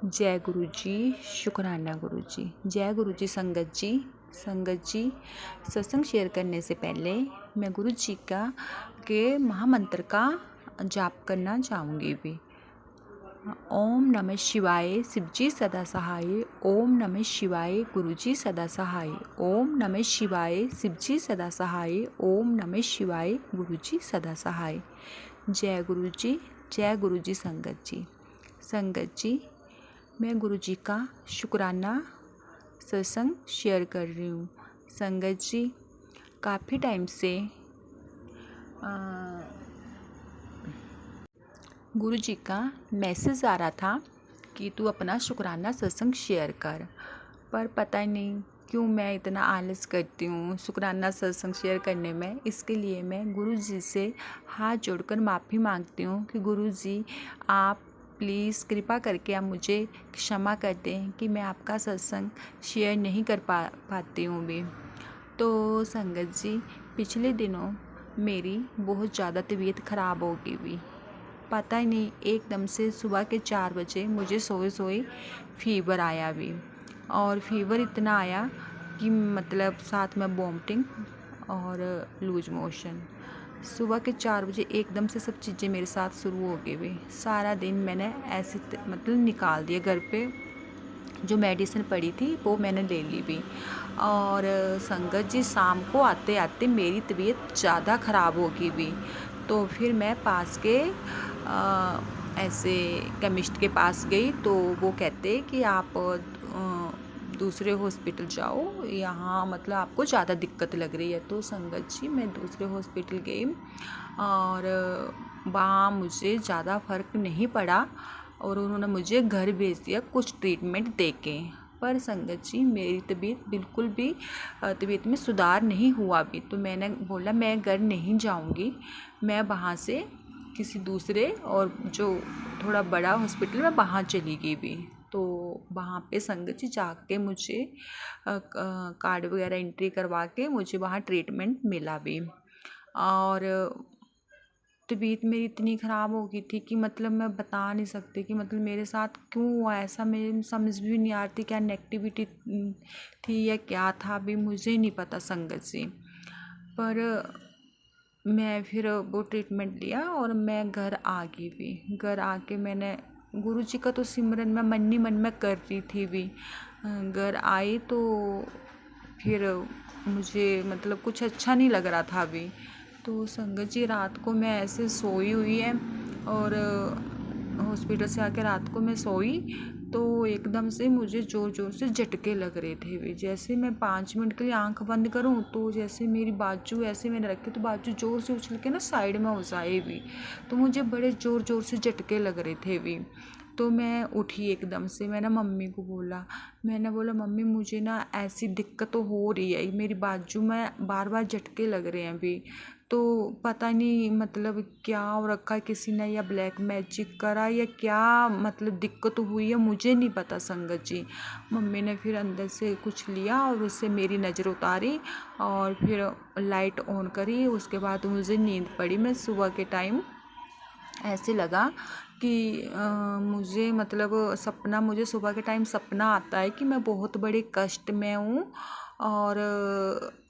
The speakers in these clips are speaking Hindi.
जय गुरु जी। शुक्राना गुरु जी। जय गुरु जी। संगत जी सत्संग शेयर करने से पहले मैं गुरु जी के महामंत्र का जाप करना चाहूँगी भी। ओम नमः शिवाय शिव जी सदा सहाय। ओम नमः शिवाय गुरु जी सदा सहाय। ओम नमः शिवाय शिव जी सदा सहाय। ओम नमः शिवाय गुरु जी सदा सहाय। जय गुरु जी। जय गुरु जी। संगत जी मैं गुरु जी का शुक्राना सत्संग शेयर कर रही हूँ। संगत जी काफ़ी टाइम से गुरु जी का मैसेज आ रहा था कि तू अपना शुक्राना सत्संग शेयर कर, पर पता नहीं क्यों मैं इतना आलस करती हूँ शुक्राना सत्संग शेयर करने में। इसके लिए मैं गुरु जी से हाथ जोड़कर माफ़ी मांगती हूँ कि गुरु जी आप प्लीज़ कृपा करके आप मुझे क्षमा कर दें कि मैं आपका सत्संग शेयर नहीं कर पाती हूँ भी। तो संगत जी पिछले दिनों मेरी बहुत ज़्यादा तबीयत ख़राब हो गई भी। पता ही नहीं एकदम से सुबह के 4 बजे मुझे सोए फीवर आया भी, और फीवर इतना आया कि मतलब साथ में वॉमिटिंग और लूज मोशन। सुबह के 4 बजे एकदम से सब चीज़ें मेरे साथ शुरू हो गई भी। सारा दिन मैंने ऐसे मतलब निकाल दिया। घर पे जो मेडिसिन पड़ी थी वो मैंने ले ली भी। और संगत जी शाम को आते आते मेरी तबीयत ज़्यादा ख़राब हो गई भी। तो फिर मैं पास के ऐसे केमिस्ट के पास गई, तो वो कहते कि आप दूसरे हॉस्पिटल जाओ, यहाँ मतलब आपको ज़्यादा दिक्कत लग रही है। तो संगत जी मैं दूसरे हॉस्पिटल गई और वहाँ मुझे ज़्यादा फ़र्क नहीं पड़ा और उन्होंने मुझे घर भेज दिया कुछ ट्रीटमेंट देके। पर संगत जी मेरी तबीयत बिल्कुल भी तबीयत में सुधार नहीं हुआ भी। तो मैंने बोला मैं घर नहीं जाऊंगी, मैं वहाँ से किसी दूसरे और जो थोड़ा बड़ा हॉस्पिटल में वहाँ चली गई भी। तो वहाँ पे संगत जी जाके मुझे कार्ड वगैरह एंट्री करवा के मुझे वहाँ ट्रीटमेंट मिला भी। और तबीयत मेरी इतनी ख़राब हो गई थी कि मतलब मैं बता नहीं सकती कि मतलब मेरे साथ क्यों हुआ ऐसा। मेरे समझ भी नहीं आ रही थी क्या नेगेटिविटी थी या क्या था, अभी मुझे नहीं पता संगत जी। पर मैं फिर वो ट्रीटमेंट लिया और मैं घर आ गई भी। घर आके मैंने गुरु जी का तो सिमरन मैं मन ही मन में कर रही थी भी। घर आई तो फिर मुझे मतलब कुछ अच्छा नहीं लग रहा था अभी। तो संगत जी रात को मैं ऐसे सोई हुई है और हॉस्पिटल से आकर रात को मैं सोई तो एकदम से मुझे ज़ोर ज़ोर से झटके लग रहे थे भी। जैसे मैं 5 मिनट के लिए आंख बंद करूं तो जैसे मेरी बाजू ऐसे मैंने रखी तो बाजू ज़ोर से उछल के ना साइड में हो जाए भी। तो मुझे बड़े ज़ोर ज़ोर से झटके लग रहे थे भी। तो मैं उठी एकदम से, मैंने मम्मी को बोला, मैंने बोला मम्मी मुझे ना ऐसी दिक्कत तो हो रही है, मेरी बाजू में बार बार झटके लग रहे हैं अभी। तो पता नहीं मतलब क्या हो रखा है किसी ने, या ब्लैक मैजिक करा या क्या मतलब दिक्कत हुई है मुझे नहीं पता संगत जी। मम्मी ने फिर अंदर से कुछ लिया और उससे मेरी नज़र उतारी और फिर लाइट ऑन करी। उसके बाद मुझे नींद पड़ी। मैं सुबह के टाइम ऐसे लगा कि मुझे मतलब सपना, मुझे सुबह के टाइम सपना आता है कि मैं बहुत बड़े कष्ट में हूँ और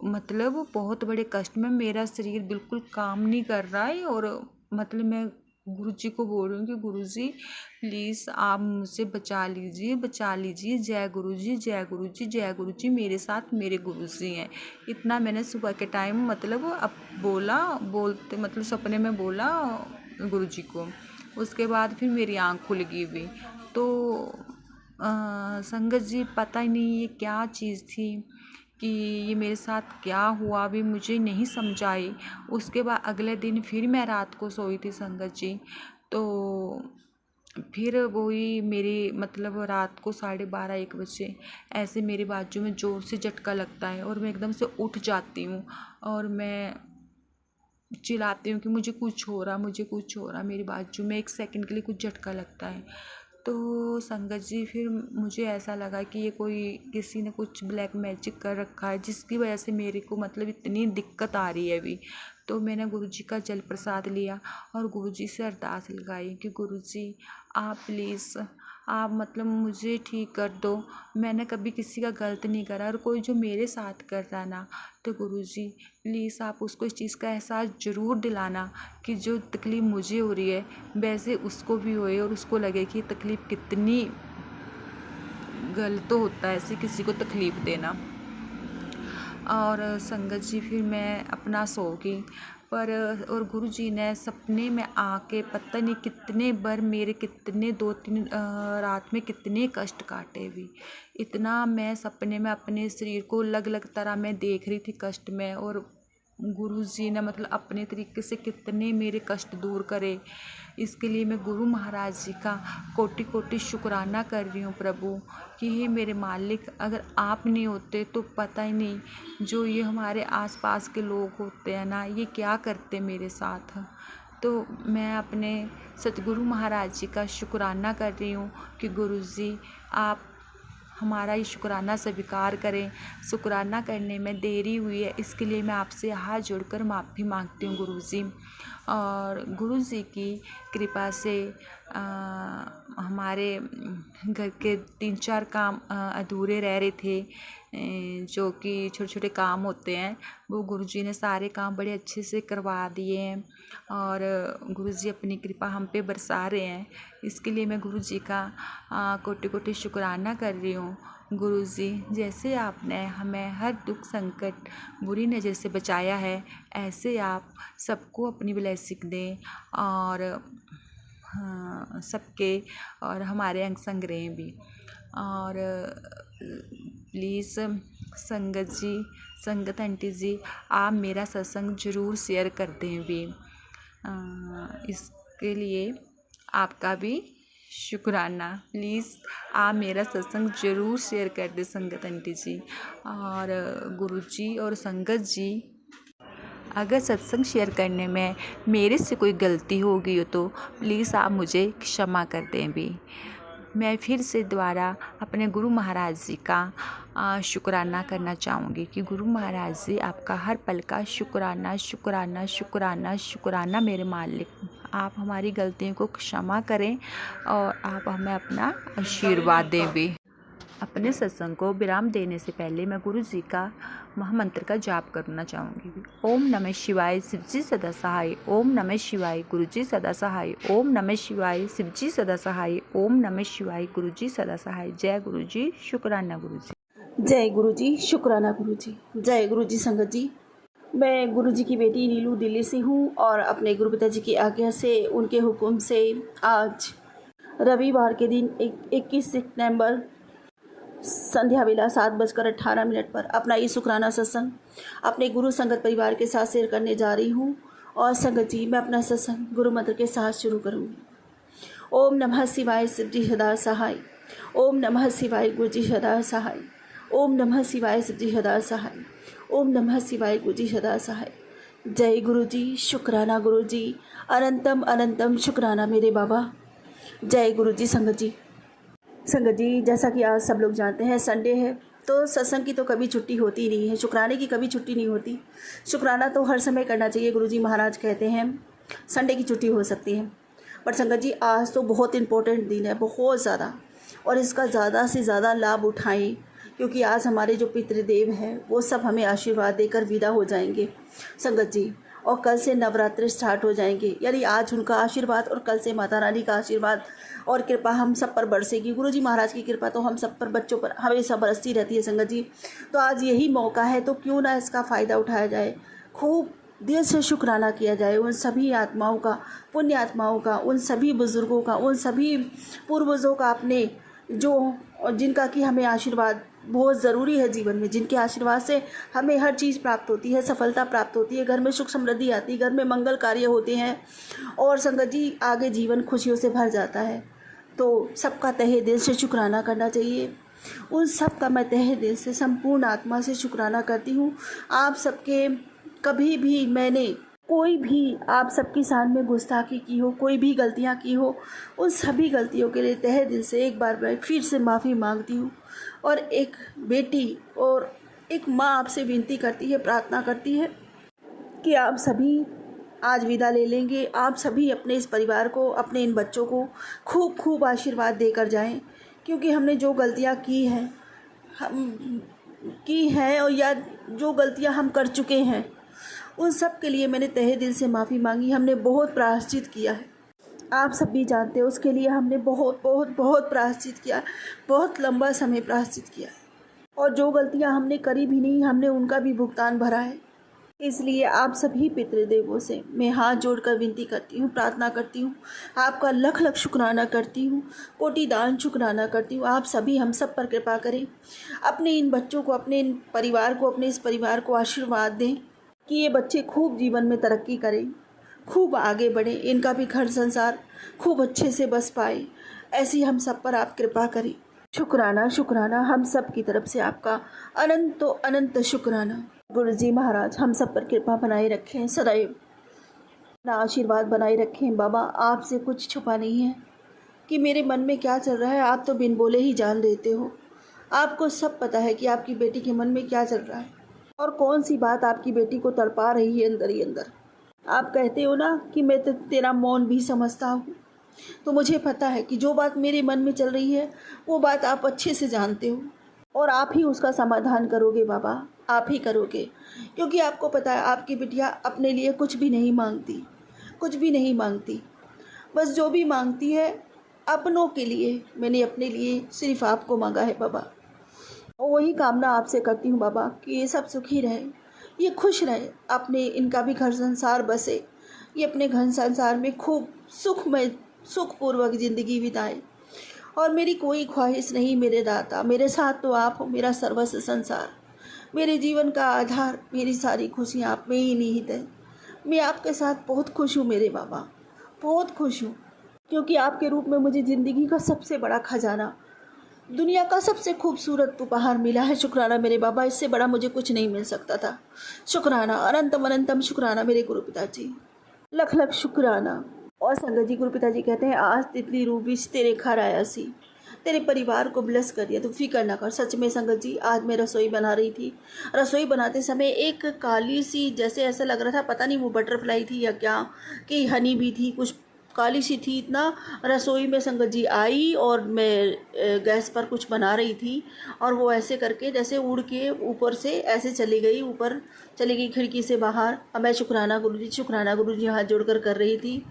मतलब बहुत बड़े कष्ट में, मेरा शरीर बिल्कुल काम नहीं कर रहा है। और मतलब मैं गुरु जी को बोल रही हूँ कि गुरु जी प्लीज़ आप मुझसे बचा लीजिए, बचा लीजिए। जय गुरु जी, जय गुरु जी, जय गुरु जी, मेरे साथ मेरे गुरु जी हैं। इतना मैंने सुबह के टाइम मतलब अब बोलते मतलब सपने में बोला गुरु जी को। उसके बाद फिर मेरी आँख खुल गई भी। तो संगत जी पता ही नहीं ये क्या चीज़ थी कि ये मेरे साथ क्या हुआ भी मुझे नहीं समझ आई। उसके बाद अगले दिन फिर मैं रात को सोई थी संगत जी। तो फिर वही मेरी मतलब रात को 12:30-1 बजे ऐसे मेरे बाजू में ज़ोर से झटका लगता है और मैं एकदम से उठ जाती हूँ और मैं चिल्लाती हूँ कि मुझे कुछ हो रहा, मुझे कुछ हो रहा। मेरी बाजू में 1 सेकंड के लिए कुछ झटका लगता है। तो संगत जी फिर मुझे ऐसा लगा कि ये कोई किसी ने कुछ ब्लैक मैजिक कर रखा है जिसकी वजह से मेरे को मतलब इतनी दिक्कत आ रही है अभी। तो मैंने गुरु जी का जल प्रसाद लिया और गुरु जी से अरदास लगाई कि गुरु जी आप प्लीज़ आप मतलब मुझे ठीक कर दो। मैंने कभी किसी का गलत नहीं करा, और कोई जो मेरे साथ कर रहा ना, तो गुरुजी प्लीज़ आप उसको इस चीज़ का एहसास ज़रूर दिलाना कि जो तकलीफ़ मुझे हो रही है वैसे उसको भी होए, और उसको लगे कि तकलीफ़ कितनी गलत तो होता है ऐसे किसी को तकलीफ़ देना। और संगत जी फिर मैं अपना सो गई, पर और गुरुजी ने सपने में आके पता नहीं कितने बार मेरे कितने 2-3 रात में कितने कष्ट काटे भी। इतना मैं सपने में अपने शरीर को अलग अलग तरह मैं देख रही थी कष्ट में, और गुरुजी ने मतलब अपने तरीके से कितने मेरे कष्ट दूर करे। इसके लिए मैं गुरु महाराज जी का कोटि कोटि शुक्राना कर रही हूँ प्रभु, कि हे मेरे मालिक, अगर आप नहीं होते तो पता ही नहीं जो ये हमारे आसपास के लोग होते हैं ना, ये क्या करते मेरे साथ। तो मैं अपने सतगुरु महाराज जी का शुक्राना कर रही हूँ कि गुरुजी आप हमारा ये शुक्राना स्वीकार करें। शुक्राना करने में देरी हुई है, इसके लिए मैं आपसे हाथ जोड़कर माफ़ी मांगती हूँ गुरुजी। और गुरुजी की कृपा से हमारे घर के 3-4 काम अधूरे रह रहे थे, जो कि छोटे छोटे काम होते हैं, वो गुरुजी ने सारे काम बड़े अच्छे से करवा दिए हैं, और गुरुजी अपनी कृपा हम पे बरसा रहे हैं। इसके लिए मैं गुरुजी का कोटि कोटि शुक्राना कर रही हूँ। गुरुजी, जैसे आपने हमें हर दुख संकट बुरी नज़र से बचाया है, ऐसे आप सबको अपनी ब्लेसिंग दें, और सबके और हमारे अंग संग रहें भी। और प्लीज़ संगत जी, संगत आंटी जी, आप मेरा सत्संग ज़रूर शेयर कर दें भी। इसके लिए आपका भी शुक्राना। प्लीज़ आप मेरा सत्संग ज़रूर शेयर कर दें संगत आंटी जी। और गुरुजी और संगत जी, अगर सत्संग शेयर करने में मेरे से कोई गलती हो गई हो तो प्लीज़ आप मुझे क्षमा कर दें भी। मैं फिर से दोबारा अपने गुरु महाराज जी का शुक्राना करना चाहूँगी कि गुरु महाराज जी आपका हर पल का शुक्राना शुक्राना शुक्राना शुक्राना मेरे मालिक। आप हमारी गलतियों को क्षमा करें और आप हमें अपना आशीर्वाद दें भी। अपने सत्संग को विराम देने से पहले मैं गुरु जी का महामंत्र का जाप करना चाहूँगी। ओम नमः शिवाय, शिवजी सदा सहाय। ओम नमः शिवाय, गुरुजी सदा सहाय। ओम नमः शिवाय, शिवजी सदा सहाय। ओम नमः शिवाय, गुरुजी सदा सहाय। जय गुरुजी, शुक्राना गुरुजी। जय गुरुजी, शुक्राना गुरुजी। जय गुरुजी संगत जी। मैं गुरुजी की बेटी नीलू दिल्ली से हूँ, और अपने गुरु पिताजी की आज्ञा से, उनके हुक्म से आज रविवार के दिन 21 सितंबर संध्या वेला 7:18 पर अपना ये शुक्राना सत्संग अपने गुरु संगत परिवार के साथ शेयर करने जा रही हूँ। और संगत जी, मैं अपना सत्संग गुरु मंत्र के साथ शुरू करूँगी। ओम नमः शिवाय, शिवजी सदा सहाय। ओम नमः शिवाय, गुरुजी सदा सहाय। ओम नमः शिवाय, शिवजी सदा सहाय। ओम नमः शिवाय, गुरुजी सदा सहाय। जय गुरुजी, शुक्राना गुरुजी। अनंतम अनंतम शुक्राना मेरे बाबा। जय गुरुजी संगत जी। संगत जी, जैसा कि आज सब लोग जानते हैं, संडे है, तो सत्संग की तो कभी छुट्टी होती नहीं है, शुक्राने की कभी छुट्टी नहीं होती। शुक्राना तो हर समय करना चाहिए। गुरुजी महाराज कहते हैं संडे की छुट्टी हो सकती है, पर संगत जी आज तो बहुत इम्पोर्टेंट दिन है, बहुत ज़्यादा, और इसका ज़्यादा से ज़्यादा लाभ उठाएं, क्योंकि आज हमारे जो पितृदेव हैं वो सब हमें आशीर्वाद देकर विदा हो जाएंगे संगत जी। और कल से नवरात्रि स्टार्ट हो जाएंगे, यानी आज उनका आशीर्वाद और कल से माता रानी का आशीर्वाद और कृपा हम सब पर बरसेगी। गुरुजी महाराज की कृपा तो हम सब पर, बच्चों पर हमेशा बरसती रहती है संगत जी। तो आज यही मौका है, तो क्यों ना इसका फ़ायदा उठाया जाए, खूब दिल से शुक्राना किया जाए उन सभी आत्माओं का, पुण्य आत्माओं का, उन सभी बुज़ुर्गों का, उन सभी पूर्वजों का, अपने जो जिनका कि हमें आशीर्वाद बहुत ज़रूरी है जीवन में, जिनके आशीर्वाद से हमें हर चीज़ प्राप्त होती है, सफलता प्राप्त होती है, घर में सुख समृद्धि आती है, घर में मंगल कार्य होते हैं, और संगत जी आगे जीवन खुशियों से भर जाता है। तो सबका तहे दिल से शुक्राना करना चाहिए। उन सब का मैं तहे दिल से, संपूर्ण आत्मा से शुक्राना करती हूँ। आप सबके कभी भी मैंने कोई भी आप सबके सामने गुस्ताखी की हो, कोई भी गलतियाँ की हो, उन सभी गलतियों के लिए तहे दिल से एक बार मैं फिर से माफ़ी मांगती हूँ। और एक बेटी और एक माँ आपसे विनती करती है, प्रार्थना करती है कि आप सभी आज विदा ले लेंगे। आप सभी अपने इस परिवार को, अपने इन बच्चों को खूब खूब आशीर्वाद देकर जाएं, क्योंकि हमने जो गलतियां की हैं और या जो गलतियां हम कर चुके हैं, उन सब के लिए मैंने तहे दिल से माफ़ी मांगी। हमने बहुत प्रायश्चित किया है, आप सब भी जानते हो, उसके लिए हमने बहुत बहुत बहुत प्रायश्चित किया, बहुत लंबा समय प्रायश्चित किया। और जो गलतियां हमने करी भी नहीं, हमने उनका भी भुगतान भरा है। इसलिए आप सभी पितृदेवों से मैं हाथ जोड़कर विनती करती हूँ, प्रार्थना करती हूँ, आपका लख लख शुक्राना करती हूँ, कोटि दान शुक्राना करती हूँ। आप सभी हम सब पर कृपा करें, अपने इन बच्चों को, अपने इन परिवार को, अपने इस परिवार को आशीर्वाद दें कि ये बच्चे खूब जीवन में तरक्की करें, खूब आगे बढ़ें, इनका भी घर संसार खूब अच्छे से बस पाए। ऐसी हम सब पर आप कृपा करें। शुक्राना शुक्राना, हम सब की तरफ से आपका अनंत तो अनंत शुक्राना। गुरु जी महाराज हम सब पर कृपा बनाए रखें, सदैव अपना आशीर्वाद बनाए रखें। बाबा, आपसे कुछ छुपा नहीं है कि मेरे मन में क्या चल रहा है, आप तो बिन बोले ही जान लेते हो। आपको सब पता है कि आपकी बेटी के मन में क्या चल रहा है और कौन सी बात आपकी बेटी को तड़पा रही है अंदर ही अंदर। आप कहते हो ना कि मैं तो तेरा मौन भी समझता हूँ, तो मुझे पता है कि जो बात मेरे मन में चल रही है वो बात आप अच्छे से जानते हो और आप ही उसका समाधान करोगे बाबा, आप ही करोगे। क्योंकि आपको पता है आपकी बिटिया अपने लिए कुछ भी नहीं मांगती, कुछ भी नहीं मांगती, बस जो भी मांगती है अपनों के लिए। मैंने अपने लिए सिर्फ आपको मांगा है बाबा, और वही कामना आपसे करती हूँ बाबा कि ये सब सुखी रहे, ये खुश रहे, अपने इनका भी घर संसार बसे, ये अपने घर संसार में खूब सुखमय सुखपूर्वक ज़िंदगी बिताए। और मेरी कोई ख्वाहिश नहीं मेरे दाता, मेरे साथ तो आप हो, मेरा सर्वस्व संसार, मेरे जीवन का आधार, मेरी सारी खुशियाँ आप में ही निहित है। मैं आपके साथ बहुत खुश हूँ मेरे बाबा, बहुत खुश हूँ, क्योंकि आपके रूप में मुझे ज़िंदगी का सबसे बड़ा खजाना, दुनिया का सबसे खूबसूरत उपहार मिला है। शुक्राना मेरे बाबा, इससे बड़ा मुझे कुछ नहीं मिल सकता था। शुक्राना, अनंतम अनंतम शुक्राना मेरे गुरु पिताजी, लख लख शुक्राना। और संगत जी, गुरु पिताजी कहते हैं आज तितली रूप विच तेरे घर आया सी, तेरे परिवार को ब्लेस कर दिया, तो फिक्र ना कर। सच में संगत जी, आज मैं रसोई बना रही थी, रसोई बनाते समय एक काली सी, जैसे ऐसा लग रहा था पता नहीं वो बटरफ्लाई थी या क्या, कि हनी भी थी, कुछ काली सी थी, इतना रसोई में संगत जी आई और मैं गैस पर कुछ बना रही थी और वो ऐसे करके जैसे उड़ के ऊपर से ऐसे चली गई, ऊपर चली गई खिड़की से बाहर। अब मैं शुक्राना गुरुजी हाथ जोड़कर कर रही थी,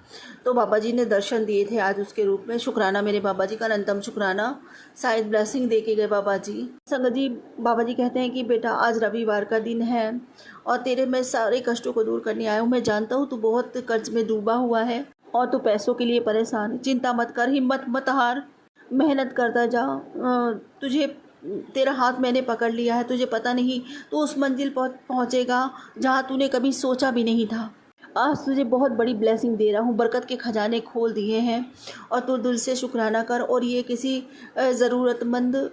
तो बाबा जी ने दर्शन दिए थे आज उसके रूप में। शुक्राना मेरे बाबा जी का, अनंतम शुक्राना, शायद ब्लेसिंग दे के गए बाबा जी। संगत जी, बाबा जी कहते हैं कि बेटा आज रविवार का दिन है और तेरे मैं सारे कष्टों को दूर करने आया हूँ। मैं जानता हूँ तू बहुत कर्ज में डूबा हुआ है और तू पैसों के लिए परेशान है। चिंता मत कर, हिम्मत मत हार, मेहनत करता जा। तुझे, तेरा हाथ मैंने पकड़ लिया है, तुझे पता नहीं तू उस मंजिल पर पहुँचेगा जहाँ तूने कभी सोचा भी नहीं था। आज तुझे बहुत बड़ी ब्लेसिंग दे रहा हूँ, बरकत के खजाने खोल दिए हैं और तू दिल से शुक्राना कर और ये किसी ज़रूरतमंद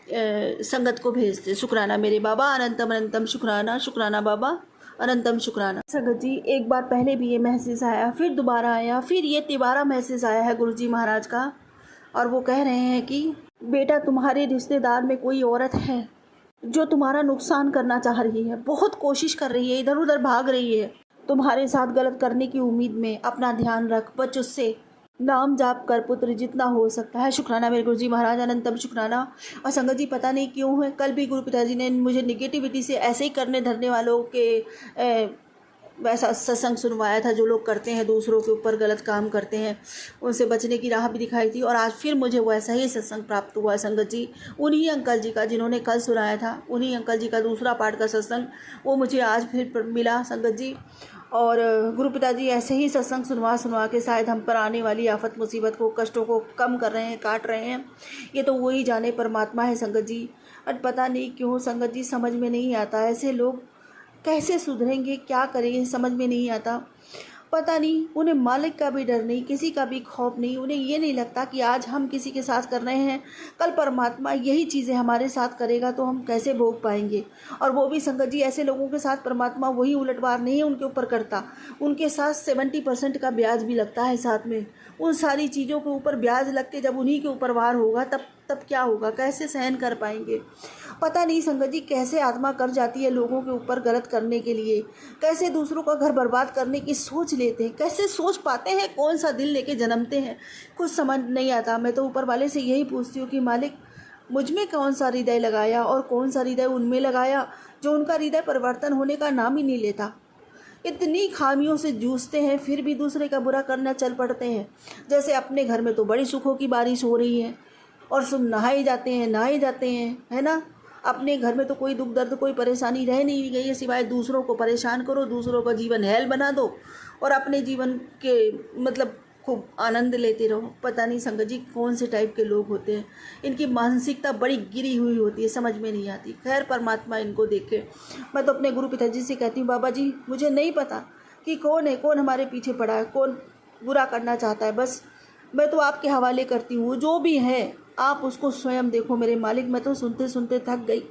संगत को भेज दे। शुक्राना मेरे बाबा, अनंतम अनंतम शुक्राना, शुक्राना बाबा, अनंतम शुक्राना। संगत जी, एक बार पहले भी ये मैसेज आया, फिर दोबारा आया, फिर ये तिबारा मैसेज आया है गुरुजी महाराज का, और वो कह रहे हैं कि बेटा तुम्हारे रिश्तेदार में कोई औरत है जो तुम्हारा नुकसान करना चाह रही है, बहुत कोशिश कर रही है, इधर उधर भाग रही है तुम्हारे साथ गलत करने की उम्मीद में। अपना ध्यान रख, बच उससे, नाम जाप कर पुत्र जितना हो सकता है। शुक्राना मेरे गुरुजी महाराज, अनंतम शुक्राना। और संगत जी, पता नहीं क्यों है, कल भी गुरु पिताजी ने मुझे निगेटिविटी से ऐसे ही करने धरने वालों के वैसा सत्संग सुनवाया था, जो लोग करते हैं दूसरों के ऊपर गलत काम करते हैं, उनसे बचने की राह भी दिखाई थी। और आज फिर मुझे वो ऐसा ही सत्संग प्राप्त हुआ है संगत जी, उन्हीं अंकल जी का जिन्होंने कल सुनाया था, उन्हीं अंकल जी का दूसरा पार्ट का सत्संग, वो मुझे आज फिर मिला संगत जी। और गुरु पिताजी ऐसे ही सत्संग सुनवा के शायद हम पर आने वाली आफत मुसीबत को, कष्टों को कम कर रहे हैं, काट रहे हैं। ये तो वही जाने परमात्मा है संगत जी। और पता नहीं क्यों संगत जी, समझ में नहीं आता ऐसे लोग कैसे सुधरेंगे, क्या करेंगे, समझ में नहीं आता। पता नहीं, उन्हें मालिक का भी डर नहीं, किसी का भी खौफ नहीं। उन्हें ये नहीं लगता कि आज हम किसी के साथ कर रहे हैं, कल परमात्मा यही चीज़ें हमारे साथ करेगा तो हम कैसे भोग पाएंगे। और वो भी संगत जी, ऐसे लोगों के साथ परमात्मा वही उलटवार नहीं उनके ऊपर करता, उनके साथ 70% का ब्याज भी लगता है साथ में। उन सारी चीज़ों के ऊपर ब्याज लग के जब उन्हीं के ऊपर वार होगा, तब तब क्या होगा, कैसे सहन कर पाएंगे। पता नहीं संगत जी कैसे आत्मा कर जाती है लोगों के ऊपर गलत करने के लिए, कैसे दूसरों का घर बर्बाद करने की सोच लेते हैं, कैसे सोच पाते हैं, कौन सा दिल लेके जन्मते हैं, कुछ समझ नहीं आता। मैं तो ऊपर वाले से यही पूछती हूँ कि मालिक मुझ में कौन सा हृदय लगाया और कौन सा हृदय उनमें लगाया जो उनका हृदय परिवर्तन होने का नाम ही नहीं लेता। इतनी खामियों से जूझते हैं फिर भी दूसरे का बुरा करना चल पड़ते हैं। जैसे अपने घर में तो बड़ी सुखों की बारिश हो रही है और सब नहाए जाते हैं, है ना। अपने घर में तो कोई दुख दर्द कोई परेशानी रह नहीं गई है सिवाय दूसरों को परेशान करो, दूसरों का जीवन हेल बना दो और अपने जीवन के मतलब खूब आनंद लेते रहो। पता नहीं संगत जी कौन से टाइप के लोग होते हैं, इनकी मानसिकता बड़ी गिरी हुई होती है, समझ में नहीं आती। खैर परमात्मा इनको देखे। मैं तो अपने गुरु पिताजी से कहती हूँ बाबा जी मुझे नहीं पता कि कौन है, कौन हमारे पीछे पड़ा है, कौन बुरा करना चाहता है। बस मैं तो आपके हवाले करती हूँ, जो भी है आप उसको स्वयं देखो मेरे मालिक। मैं तो सुनते सुनते थक गई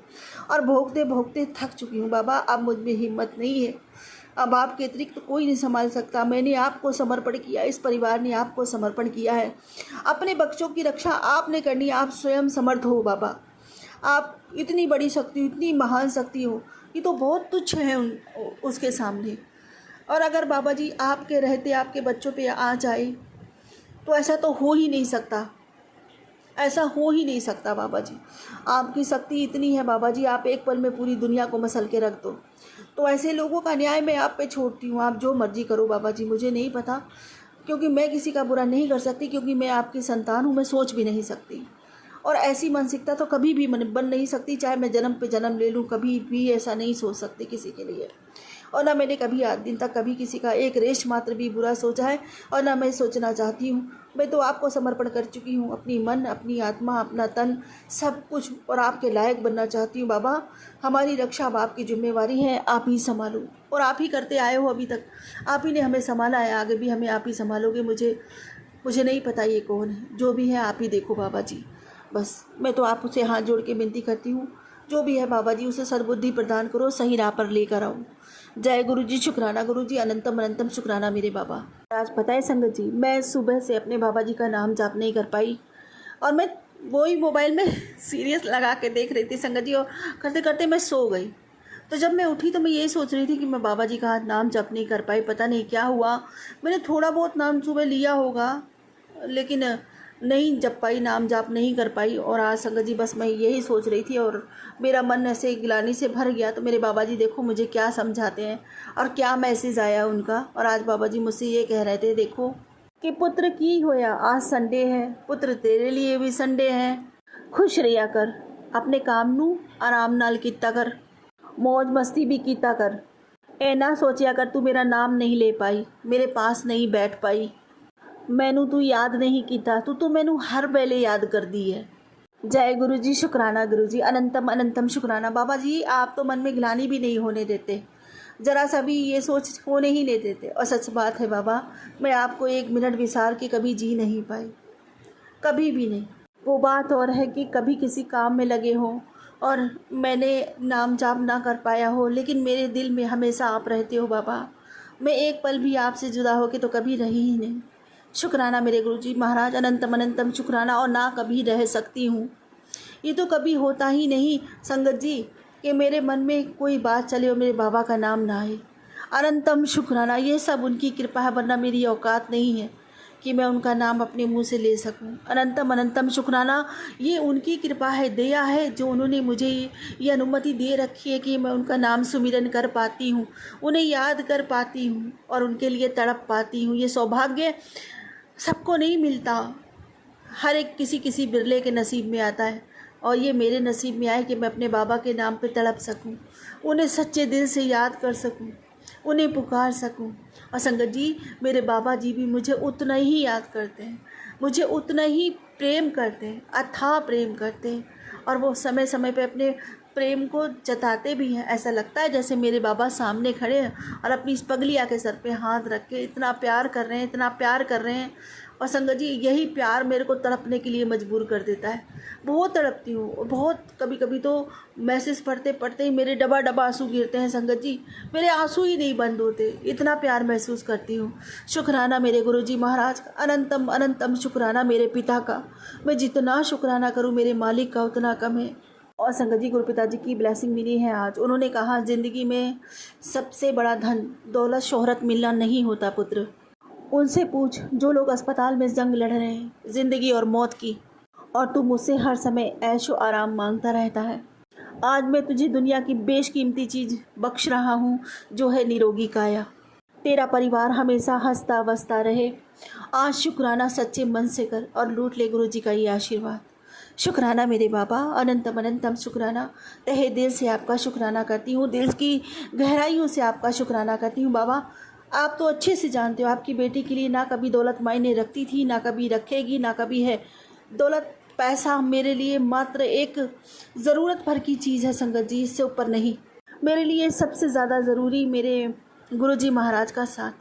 और भोगते भोगते थक चुकी हूँ बाबा। अब मुझ में हिम्मत नहीं है, अब आपके अतिरिक्त तो कोई नहीं संभाल सकता। मैंने आपको समर्पण किया, इस परिवार ने आपको समर्पण किया है। अपने बच्चों की रक्षा आपने करनी, आप स्वयं समर्थ हो बाबा। आप इतनी बड़ी शक्ति, इतनी महान शक्ति हो, ये तो बहुत तुच्छ है उसके सामने। और अगर बाबा जी आपके रहते आपके बच्चों पे आ जाए तो ऐसा तो हो ही नहीं सकता, ऐसा हो ही नहीं सकता बाबा जी। आपकी शक्ति इतनी है बाबा जी, आप एक पल में पूरी दुनिया को मसल के रख दो। तो ऐसे लोगों का न्याय मैं आप पे छोड़ती हूँ, आप जो मर्जी करो बाबा जी। मुझे नहीं पता, क्योंकि मैं किसी का बुरा नहीं कर सकती, क्योंकि मैं आपकी संतान हूँ, मैं सोच भी नहीं सकती। और ऐसी मानसिकता तो कभी भी बन नहीं सकती, चाहे मैं जन्म पे जन्म ले लूँ, कभी भी ऐसा नहीं सोच सकती किसी के लिए। और ना मैंने कभी आज दिन तक कभी किसी का एक रेश मात्र भी बुरा सोचा है और ना मैं सोचना चाहती हूँ। मैं तो आपको समर्पण कर चुकी हूँ, अपनी मन, अपनी आत्मा, अपना तन, सब कुछ, और आपके लायक बनना चाहती हूँ बाबा। हमारी रक्षा अब आपकी जिम्मेवारी है, आप ही संभालो। और आप ही करते आए हो अभी तक, आप ही ने हमें संभाला है, आगे भी हमें आप ही संभालोगे। मुझे नहीं पता ये कौन है, जो भी है आप ही देखो बाबा जी। बस मैं तो आपसे हाथ जोड़ के विनती करती हूँ, जो भी है बाबा जी उसे सद्बुद्धि प्रदान करो, सही राह पर लेकर आओ। जय गुरु जी, शुक्राना गुरु जी, अनंतम अनंतम शुक्राना मेरे बाबा। आज पता है संगत जी, मैं सुबह से अपने बाबा जी का नाम जाप नहीं कर पाई और मैं वही मोबाइल में सीरियस लगा के देख रही थी संगत जी, और करते करते मैं सो गई। तो जब मैं उठी तो मैं यही सोच रही थी कि मैं बाबा जी का नाम जप नहीं कर पाई, पता नहीं क्या हुआ। मैंने थोड़ा बहुत नाम सुबह लिया होगा लेकिन नहीं जप पाई, नाम जाप नहीं कर पाई। और आज संगत जी बस मैं यही सोच रही थी और मेरा मन ऐसे गिलानी से भर गया। तो मेरे बाबा जी देखो मुझे क्या समझाते हैं और क्या मैसेज आया उनका। और आज बाबा जी मुझसे ये कह रहे थे देखो कि पुत्र की होया आज संडे है, पुत्र तेरे लिए भी संडे है, खुश रहिया कर, अपने काम नू आराम नाल कीता कर, मौज मस्ती भी कीता कर। ए ना सोचिया कर तू मेरा नाम नहीं ले पाई, मेरे पास नहीं बैठ पाई, मैनू तू याद नहीं कीता, तू मैनू हर वेले याद कर दी है। जय गुरु जी, शुक्राना गुरु जी, अनंतम अनंतम शुक्राना। बाबा जी आप तो मन में ग्लानि भी नहीं होने देते, ज़रा सा भी ये सोच होने ही नहीं देते। और सच बात है बाबा, मैं आपको एक मिनट विसार के कभी जी नहीं पाई, कभी भी नहीं। वो बात और है कि कभी किसी काम में लगे हो और मैंने नाम जाप ना कर पाया हो, लेकिन मेरे दिल में हमेशा आप रहते हो बाबा। मैं एक पल भी आपसे जुदा होके तो कभी रही ही नहीं। शुक्राना मेरे गुरुजी महाराज, अनंतम अनंतम शुक्राना। और ना कभी रह सकती हूँ, ये तो कभी होता ही नहीं संगत जी कि मेरे मन में कोई बात चले और मेरे बाबा का नाम ना आए। अनंतम शुक्राना, ये सब उनकी कृपा है, वरना मेरी औकात नहीं है कि मैं उनका नाम अपने मुंह से ले सकूं। अनंतम अनंतम शुक्राना, ये उनकी कृपा है, दया है, जो उन्होंने मुझे ये अनुमति दे रखी है कि मैं उनका नाम सुमिरन कर पाती हूँ, उन्हें याद कर पाती हूँ और उनके लिए तड़प पाती हूँ। ये सौभाग्य सबको नहीं मिलता, हर एक किसी बिरले के नसीब में आता है और ये मेरे नसीब में आए कि मैं अपने बाबा के नाम पे तड़प सकूं, उन्हें सच्चे दिल से याद कर सकूं, उन्हें पुकार सकूं। और संगत जी मेरे बाबा जी भी मुझे उतना ही याद करते हैं, मुझे उतना ही प्रेम करते हैं, अथाह प्रेम करते हैं और वो समय समय पे अपने प्रेम को जताते भी हैं। ऐसा लगता है जैसे मेरे बाबा सामने खड़े हैं और अपनी इस पगलिया के सर पे हाथ रख के इतना प्यार कर रहे हैं, इतना प्यार कर रहे हैं। और संगत जी यही प्यार मेरे को तड़पने के लिए मजबूर कर देता है। बहुत तड़पती हूँ और बहुत कभी कभी तो मैसेज पढ़ते पढ़ते ही मेरे डबा डबा आंसू गिरते हैं संगत जी, मेरे आंसू ही नहीं बंद होते, इतना प्यार महसूस करती हूँ। शुक्राना मेरे गुरुजी महाराज का, अनंतम अनंतम शुक्राना मेरे पिता का। मैं जितना शुक्राना करूँ मेरे मालिक का उतना कम है। और संगत जी गुरु पिताजी की ब्लेसिंग मिली है आज। उन्होंने कहा ज़िंदगी में सबसे बड़ा धन दौलत शोहरत मिलना नहीं होता पुत्र, उनसे पूछ जो लोग अस्पताल में जंग लड़ रहे हैं ज़िंदगी और मौत की, और तू मुझसे हर समय ऐशो आराम मांगता रहता है। आज मैं तुझे दुनिया की बेशकीमती चीज़ बख्श रहा हूँ जो है निरोगी काया। तेरा परिवार हमेशा हंसता बसता रहे। आज शुक्राना सच्चे मन से कर और लूट ले गुरुजी का ये आशीर्वाद। शुक्राना मेरे बाबा, अनंतम अनंतम शुक्राना। तहे दिल से आपका शुक्राना करती हूँ, दिल की गहराइयों से आपका शुक्राना करती हूँ बाबा। आप तो अच्छे से जानते हो आपकी बेटी के लिए ना कभी दौलत मायने रखती थी, ना कभी रखेगी, ना कभी है। दौलत पैसा मेरे लिए मात्र एक ज़रूरत भर की चीज़ है संगत जी, इससे ऊपर नहीं। मेरे लिए सबसे ज़्यादा ज़रूरी मेरे गुरुजी महाराज का साथ,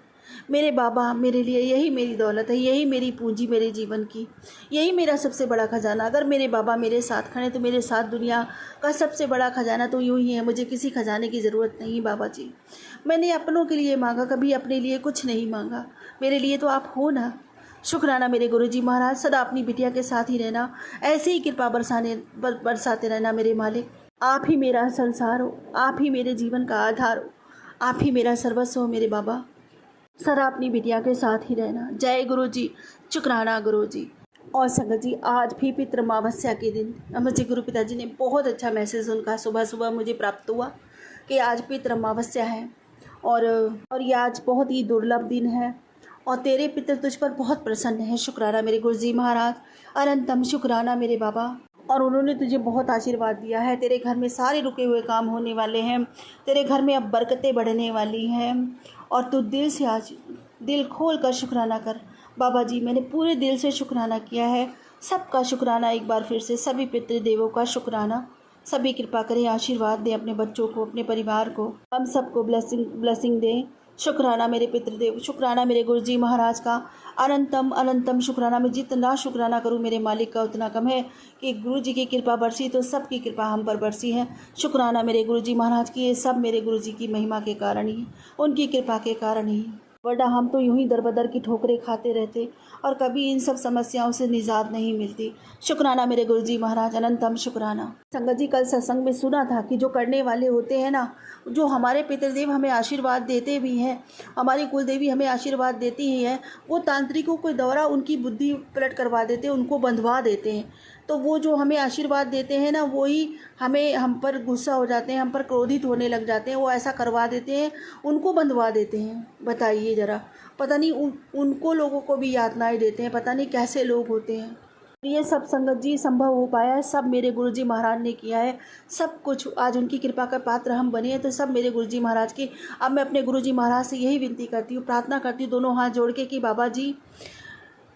मेरे बाबा मेरे लिए यही मेरी दौलत है, यही मेरी पूंजी मेरे जीवन की, यही मेरा सबसे बड़ा खजाना। अगर मेरे बाबा मेरे साथ खड़े तो मेरे साथ दुनिया का सबसे बड़ा खजाना तो यूँ ही है। मुझे किसी खजाने की ज़रूरत नहीं बाबा जी। मैंने अपनों के लिए मांगा, कभी अपने लिए कुछ नहीं मांगा। मेरे लिए तो आप हो ना। शुक्राना मेरे गुरुजी महाराज, सदा अपनी बिटिया के साथ ही रहना, ऐसे ही कृपा बरसाते रहना मेरे मालिक। आप ही मेरा संसार हो, आप ही मेरे जीवन का आधार हो, आप ही मेरा सर्वस्व हो मेरे बाबा। सदा अपनी बिटिया के साथ ही रहना। जय गुरु जी, शुक्राना गुरु जी। और संगत जी आज भी पितृ अमावस्या के दिन मुझे गुरु पिताजी ने बहुत अच्छा मैसेज उनका सुबह सुबह मुझे प्राप्त हुआ कि आज पितृ अमावस्या है और ये आज बहुत ही दुर्लभ दिन है और तेरे पितृ तुझ पर बहुत प्रसन्न है। शुक्राना मेरे गुरुजी महाराज, अनंतम शुक्राना मेरे बाबा। और उन्होंने तुझे बहुत आशीर्वाद दिया है। तेरे घर में सारे रुके हुए काम होने वाले हैं, तेरे घर में अब बरकतें बढ़ने वाली हैं और तू दिल से आज दिल खोल कर शुक्राना कर। बाबा जी मैंने पूरे दिल से शुक्राना किया है। सबका शुक्राना एक बार फिर से, सभी पितृदेवों का शुक्राना। सभी कृपा करें, आशीर्वाद दें अपने बच्चों को, अपने परिवार को, हम सबको ब्लेसिंग दें। शुक्राना मेरे पितृदेव, शुक्राना मेरे गुरुजी महाराज का, अनंतम अनंतम शुक्राना। मैं जितना शुक्राना करूं मेरे मालिक का उतना कम है कि गुरुजी की कृपा बरसी तो सबकी कृपा हम पर बरसी है। शुक्राना मेरे गुरुजी महाराज की, ये सब मेरे गुरुजी की महिमा के कारण ही, उनकी कृपा के कारण ही, वरना हम तो यूं ही दर बदर की ठोकरें खाते रहते और कभी इन सब समस्याओं से निजात नहीं मिलती। शुक्राना मेरे गुरुजी महाराज, अनंतम शुक्राना। संगत जी कल सत्संग में सुना था कि जो करने वाले होते हैं ना, जो हमारे पितृदेव हमें आशीर्वाद देते भी हैं, हमारी कुलदेवी हमें आशीर्वाद देती ही है, वो तांत्रिकों के द्वारा उनकी बुद्धि पलट करवा देते हैं, उनको बंधवा देते हैं। तो वो जो हमें आशीर्वाद देते हैं ना, वो ही हम पर गुस्सा हो जाते हैं, हम पर क्रोधित होने लग जाते हैं, वो ऐसा करवा देते हैं, उनको बंधवा देते हैं। बताइए ज़रा, पता नहीं उनको लोगों को भी यातनाएं देते हैं, पता नहीं कैसे लोग होते हैं। ये सब संगत जी संभव हो पाया है, सब मेरे गुरुजी महाराज ने किया है। सब कुछ आज उनकी कृपा का पात्र हम बने हैं तो सब मेरे गुरुजी महाराज की। अब मैं अपने गुरुजी महाराज से यही विनती करती हूँ, प्रार्थना करती हूँ दोनों हाथ जोड़ के कि बाबा जी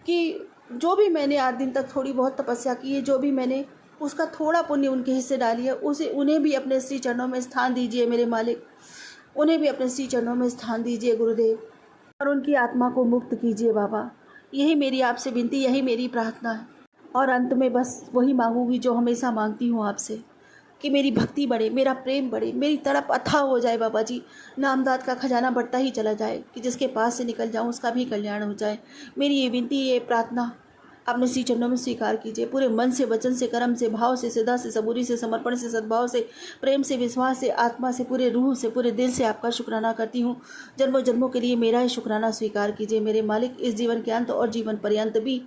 कि जो भी मैंने आज दिन तक थोड़ी बहुत तपस्या की है, जो भी मैंने उसका थोड़ा पुण्य उनके हिस्से डाली है, उसे उन्हें भी अपने श्री चरणों में स्थान दीजिए मेरे मालिक, उन्हें भी अपने श्री चरणों में स्थान दीजिए गुरुदेव, और उनकी आत्मा को मुक्त कीजिए बाबा। यही मेरी आपसे विनती, यही मेरी प्रार्थना है। और अंत में बस वही मांगूंगी जो हमेशा मांगती हूँ आपसे, कि मेरी भक्ति बढ़े, मेरा प्रेम बढ़े, मेरी तड़प अथाह हो जाए बाबा जी, नामदाद का खजाना बढ़ता ही चला जाए, कि जिसके पास से निकल जाऊँ उसका भी कल्याण हो जाए। मेरी ये विनती, ये प्रार्थना अपने श्री चरणों में स्वीकार कीजिए। पूरे मन से, वचन से, कर्म से, भाव से, श्रद्धा से, सबूरी से, समर्पण से, सद्भाव से, प्रेम से, विश्वास से, आत्मा से, पूरे रूह से, पूरे दिल से आपका शुक्राना करती हूँ। जन्मों जन्मों के लिए मेरा ही शुक्राना स्वीकार कीजिए मेरे मालिक, इस जीवन के अंत और जीवन पर्यंत भी।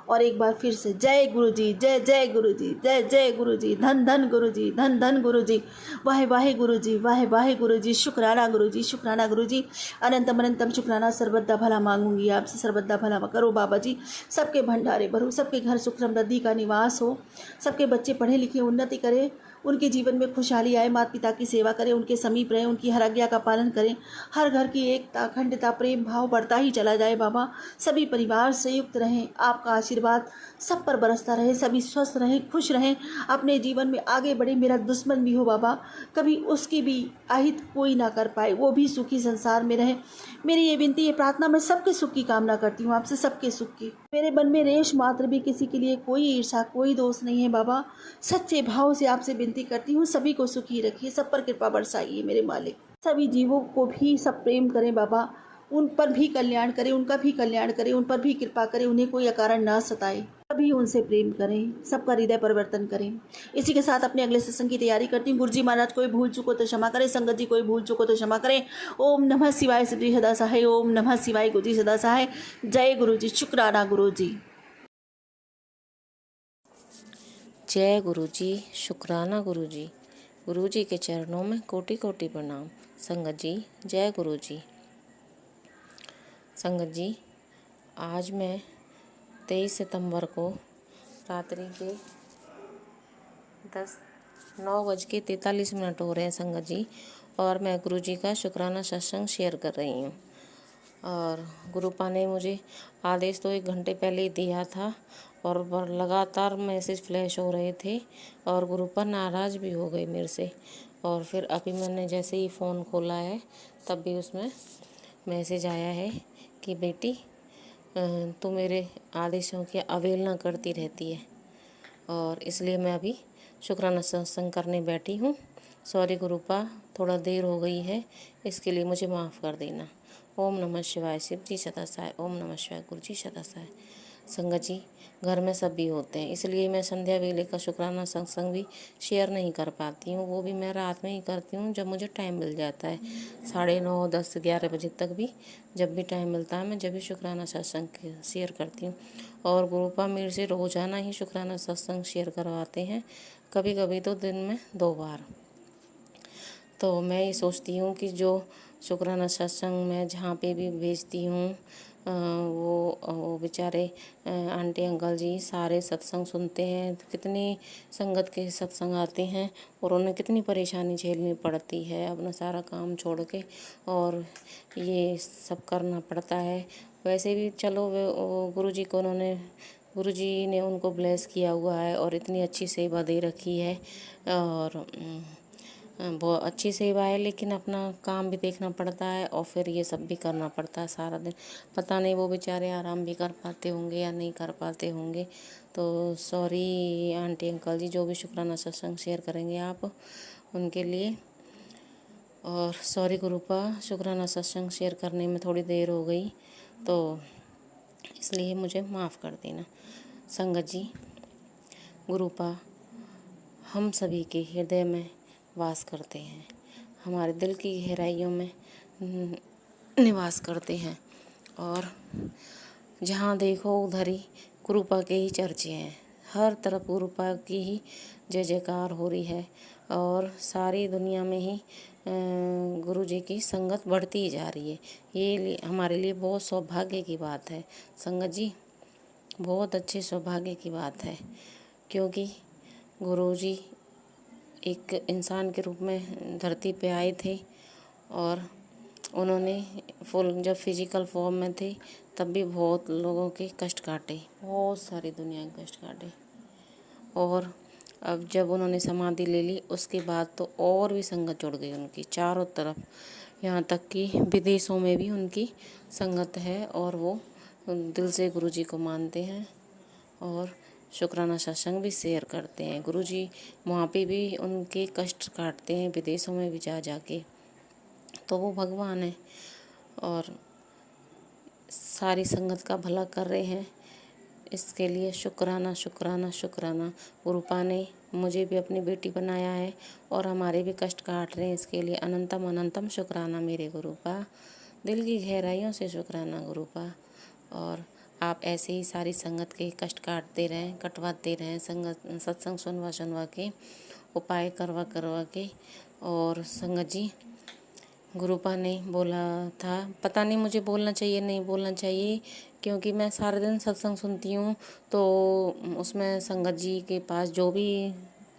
और एक बार फिर से जय गुरु जी, जय जय गुरु जी, जय जय गुरु जी, धन धन गुरु जी, धन धन गुरु जी, वाहे वाहे गुरु जी, वाहे वाहे गुरु जी, शुक्राना गुरु जी, शुक्राना गुरु जी, अनंतम अनंतम शुक्राना। सर्वदा भला मांगूंगी आपसे, सर्वदा भला करो बाबा जी। सबके भंडारे भरो, सबके घर सुख समृद्धि का निवास हो, सबके बच्चे पढ़े लिखे उन्नति करें, उनके जीवन में खुशहाली आए, माता पिता की सेवा करें, उनके समीप रहें, उनकी हर आज्ञा का पालन करें, हर घर की एकता, अखंडता, प्रेम भाव बढ़ता ही चला जाए बाबा। सभी परिवार संयुक्त रहें, आपका आशीर्वाद आशीर्वाद सब पर बरसता रहे, सभी स्वस्थ रहें, खुश रहें, अपने जीवन में आगे बढ़े। मेरा दुश्मन भी हो बाबा, कभी उसकी भी अहित कोई ना कर पाए, वो भी सुखी संसार में रहे। मेरी ये विनती, ये प्रार्थना, मैं सबके सुख की कामना करती हूँ आपसे, सबके सुख की। मेरे मन में रेश मात्र भी किसी के लिए कोई ईर्षा, कोई दोष नहीं है बाबा। सच्चे भाव से आपसे विनती करती हूँ, सभी को सुखी रखिए, सब पर कृपा बरसाइए मेरे मालिक। सभी जीवों को भी सब प्रेम करें बाबा, उन पर भी कल्याण करें, उनका भी कल्याण करें, उन पर भी कृपा करें, उन्हें कोई अकारण ना सताए, सभी उनसे प्रेम करें, सबका हृदय परिवर्तन करें। इसी के साथ अपने अगले सत्संग की तैयारी करती हूँ। गुरुजी महाराज कोई भूल चुको तो क्षमा करें, संगत जी कोई भूल चुको तो क्षमा करें। ओम नमः शिवाय, श्री सदा सहाय। ओम नमः शिवाय, गुरुजी सदा सहाय। जय गुरु जी, शुक्राना गुरु जी। जय गुरु जी, शुक्राना गुरु जी। गुरु जी के चरणों में कोटि कोटि प्रणाम। संगत जी, जय गुरु जी। संगत जी, आज मैं 23 सितंबर को रात्रि के 9:43 हो रहे हैं संगत जी, और मैं गुरु जी का शुक्राना सत्संग शेयर कर रही हूँ। और गुरुपा ने मुझे आदेश तो 1 घंटे पहले ही दिया था, और लगातार मैसेज फ्लैश हो रहे थे, और गुरुपा नाराज़ भी हो गई मेरे से। और फिर अभी मैंने जैसे ही फ़ोन खोला है, तब भी उसमें मैसेज आया है कि बेटी, तू मेरे आदेशों की अवहेलना करती रहती है, और इसलिए मैं अभी शुक्राना सत्संग करने बैठी हूँ। सॉरी गुरुपा, थोड़ा देर हो गई है, इसके लिए मुझे माफ़ कर देना। ओम नमः शिवाय, शिव जी सदा सहाय। ओम नमः शिवाय, गुरु जी सदा सहाय। संगत जी, घर में सब भी होते हैं, इसलिए मैं संध्या वेले का शुक्राना सत्संग भी शेयर नहीं कर पाती हूँ। वो भी मैं रात में ही करती हूँ, जब मुझे टाइम मिल जाता है। 9:30, 10, 11 बजे तक भी जब भी टाइम मिलता है, मैं जब भी शुक्राना सत्संग शेयर करती हूँ। और गुरुपा मेरे से रोज़ाना ही शुक्राना सत्संग शेयर करवाते हैं, कभी कभी तो दिन में 2 बार। तो मैं ये सोचती हूँ कि जो शुक्राना सत्संग मैं जहाँ पे भी भेजती हूँ, वो बेचारे आंटी अंकल जी सारे सत्संग सुनते हैं। कितनी संगत के सत्संग आते हैं, और उन्हें कितनी परेशानी झेलनी पड़ती है अपना सारा काम छोड़ के, और ये सब करना पड़ता है। वैसे भी चलो, गुरुजी ने उनको ब्लेस किया हुआ है, और इतनी अच्छी सेवा दे रखी है, और बहुत अच्छी सेवा है, लेकिन अपना काम भी देखना पड़ता है, और फिर ये सब भी करना पड़ता है सारा दिन। पता नहीं वो बेचारे आराम भी कर पाते होंगे या नहीं कर पाते होंगे। तो सॉरी आंटी अंकल जी, जो भी शुक्राना सत्संग शेयर करेंगे आप उनके लिए। और सॉरी गुरुपा, शुक्राना सत्संग शेयर करने में थोड़ी देर हो गई, तो इसलिए मुझे माफ़ कर देना। संगत जी, गुरुपा हम सभी के हृदय में वास करते हैं, हमारे दिल की गहराइयों में निवास करते हैं, और जहाँ देखो उधर ही गुरुपा के ही चर्चे हैं। हर तरफ गुरुपा की ही जय जयकार हो रही है, और सारी दुनिया में ही गुरु जी की संगत बढ़ती ही जा रही है। ये हमारे लिए बहुत सौभाग्य की बात है संगत जी, बहुत अच्छे सौभाग्य की बात है, क्योंकि गुरु जी एक इंसान के रूप में धरती पे आए थे, और उन्होंने जब फिजिकल फॉर्म में थे तब भी बहुत लोगों के कष्ट काटे, बहुत सारी दुनिया के कष्ट काटे। और अब जब उन्होंने समाधि ले ली, उसके बाद तो और भी संगत जुड़ गई उनकी चारों तरफ, यहाँ तक कि विदेशों में भी उनकी संगत है, और वो दिल से गुरुजी को मानते हैं, और शुक्राना सत्संग भी शेयर करते हैं। गुरुजी वहाँ पे भी उनके कष्ट काटते हैं, विदेशों में भी जा के, तो वो भगवान है, और सारी संगत का भला कर रहे हैं। इसके लिए शुक्राना शुक्राना शुक्राना। गुरुपा ने मुझे भी अपनी बेटी बनाया है, और हमारे भी कष्ट काट रहे हैं, इसके लिए अनंतम अनंतम शुक्राना मेरे गुरुपा, दिल की गहराइयों से शुक्राना गुरुपा। और आप ऐसे ही सारी संगत के कष्ट काटते रहें, कटवाते रहें, सत्संग सुनवा के, उपाय करवा के। और संगत जी, गुरुपा ने बोला था, पता नहीं मुझे बोलना चाहिए नहीं बोलना चाहिए, क्योंकि मैं सारे दिन सत्संग सुनती हूँ, तो उसमें संगत जी के पास जो भी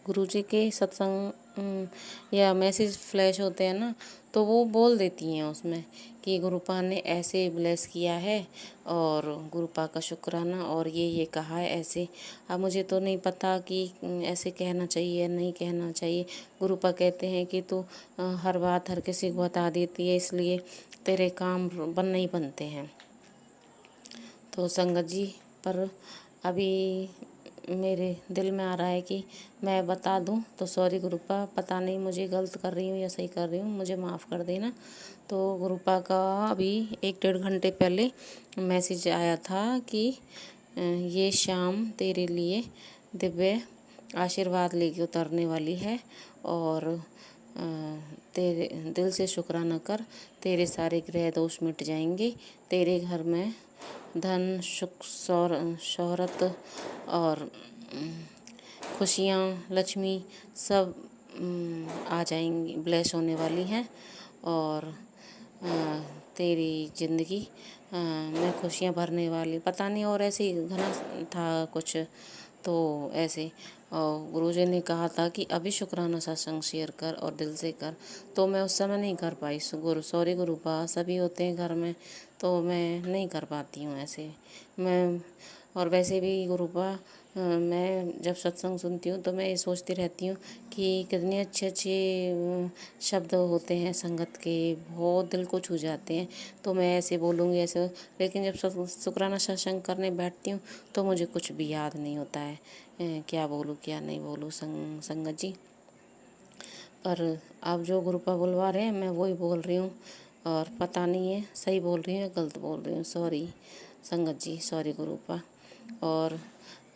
गुरु जी के सत्संग या मैसेज फ्लैश होते हैं ना, तो वो बोल देती हैं उसमें कि गुरुपा ने ऐसे ब्लेस किया है और गुरुपा का शुक्राना और ये कहा है ऐसे। अब मुझे तो नहीं पता कि ऐसे कहना चाहिए या नहीं कहना चाहिए। गुरुपा कहते हैं कि तू हर बात हर किसी को बता देती है, इसलिए तेरे काम नहीं बनते हैं। तो संगत जी, पर अभी मेरे दिल में आ रहा है कि मैं बता दूं, तो सॉरी गुरुपा, पता नहीं मुझे गलत कर रही हूँ या सही कर रही हूँ, मुझे माफ़ कर देना। तो गुरुपा का अभी 1-1.5 घंटे पहले मैसेज आया था कि ये शाम तेरे लिए दिव्य आशीर्वाद लेके उतरने वाली है और तेरे दिल से शुक्राना कर, तेरे सारे ग्रह दोष मिट जाएंगे, तेरे घर में धन सुख शोहरत और खुशियाँ लक्ष्मी सब आ जाएंगी, ब्लेस होने वाली हैं और तेरी ज़िंदगी में खुशियाँ भरने वाली। पता नहीं और ऐसे ही घना था कुछ, तो ऐसे। और गुरुजी ने कहा था कि अभी शुक्राना सत्संग शेयर कर और दिल से कर, तो मैं उस समय नहीं कर पाई। सॉरी गुरुपा, सभी होते हैं घर में तो मैं नहीं कर पाती हूँ ऐसे। मैं और वैसे भी गुरुपा मैं जब सत्संग सुनती हूँ तो मैं ये सोचती रहती हूँ कि कितने अच्छे अच्छे शब्द होते हैं संगत के, बहुत दिल को छू जाते हैं। तो मैं ऐसे बोलूँगी ऐसे, लेकिन जब शुक्राना सत्संग करने बैठती हूँ तो मुझे कुछ भी याद नहीं होता है, क्या बोलूँ क्या नहीं बोलूँ संगत जी। पर अब जो गुरुपा बुलवा रहे हैं मैं वही बोल रही हूँ और पता नहीं है सही बोल रही हूँ या गलत बोल रही हूँ। सॉरी संगत जी, सॉरी गुरुपा। और